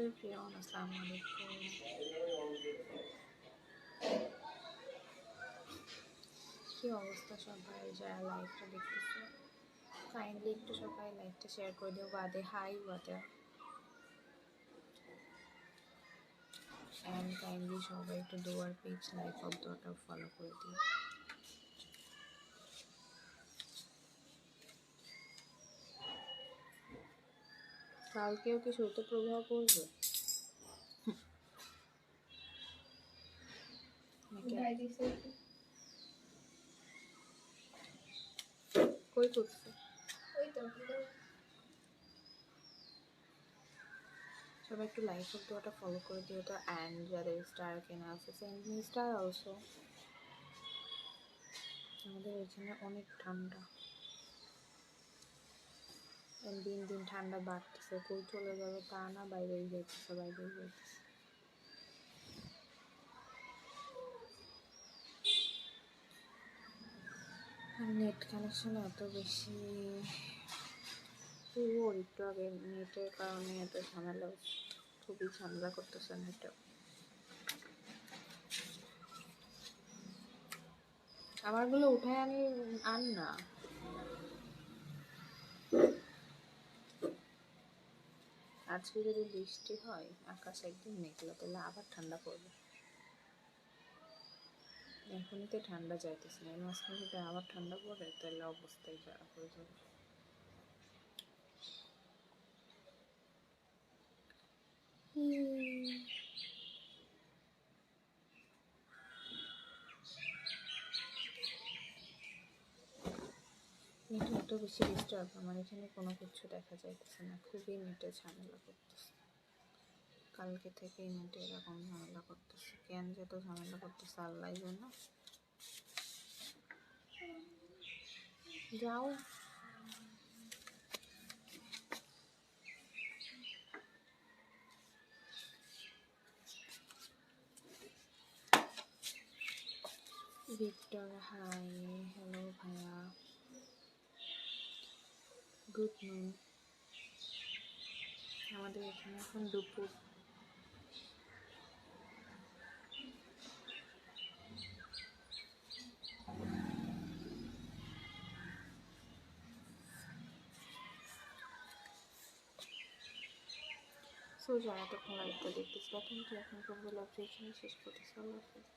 Everyone, আসসালামু আলাইকুম। কি অবস্থা সবাই যারা লাইভটা দেখতেছো? কাইন্ডলি একটু সবাই লাইভটা শেয়ার করে দিও। বাদে হাই বাদে অ্যান্ড কাইন্ডলি সবাই একটু দোয়ার পেজ লাইভ অফ দোয়াটাও ফলো করে দিও। কালকেও কি শৈত্য প্রবাহ পড়বে? কই করছে? সবাই একটু লাইভ অফ দোয়াটা ফলো করে দিও তো। অ্যান্ড যাদের স্টার কেনা আছে সেন্ড মি স্টার অলসো। আমাদের এখানে অনেক ঠান্ডা, দিন দিন ঠান্ডা বাড়তেছে। কই চলে যাবে তা না, বাইরেই যাইতেছে বাইরেই যাইতেছে। আর নেট কানেকশন এত বেশি পুরো একটু আগে নেটের কারণে এত ঝামেলা, খুবই ঝামেলা করতেছে নেটে। আমারগুলো উঠায় আন না। আজকে যদি বৃষ্টি হয়, আকাশ একদম মেঘলা, তাহলে আবার ঠান্ডা পড়বে। এখনই তো ঠান্ডা যাইতেছে না, মাঝখানে যদি আবার ঠান্ডা পড়ে তাহলে অবস্থাই খারাপ হয়ে যাবে। নেটে এত বেশি ডিস্টার্ব, আমার এখানে কোনো কিছু দেখা যাইতেছে না, খুবই নেটে ঝামেলা করতেছে। কালকে থেকেই নেটে এরকম ঝামেলা করতেছে, কেন যে তো ঝামেলা করতেছে আল্লাহ জন্য। যাও ভিক্টর, হাই, হ্যালো ভাইয়া, গুড নুন। আমাদের এখানে এখন দুপুর। সো যারা এতক্ষণ লাইভটা দেখতেছিল, থ্যাংক ইউ। এখন পর্যন্ত লাইভটা এখানে শেষ করতেছি। আল্লাহ হাফেজ।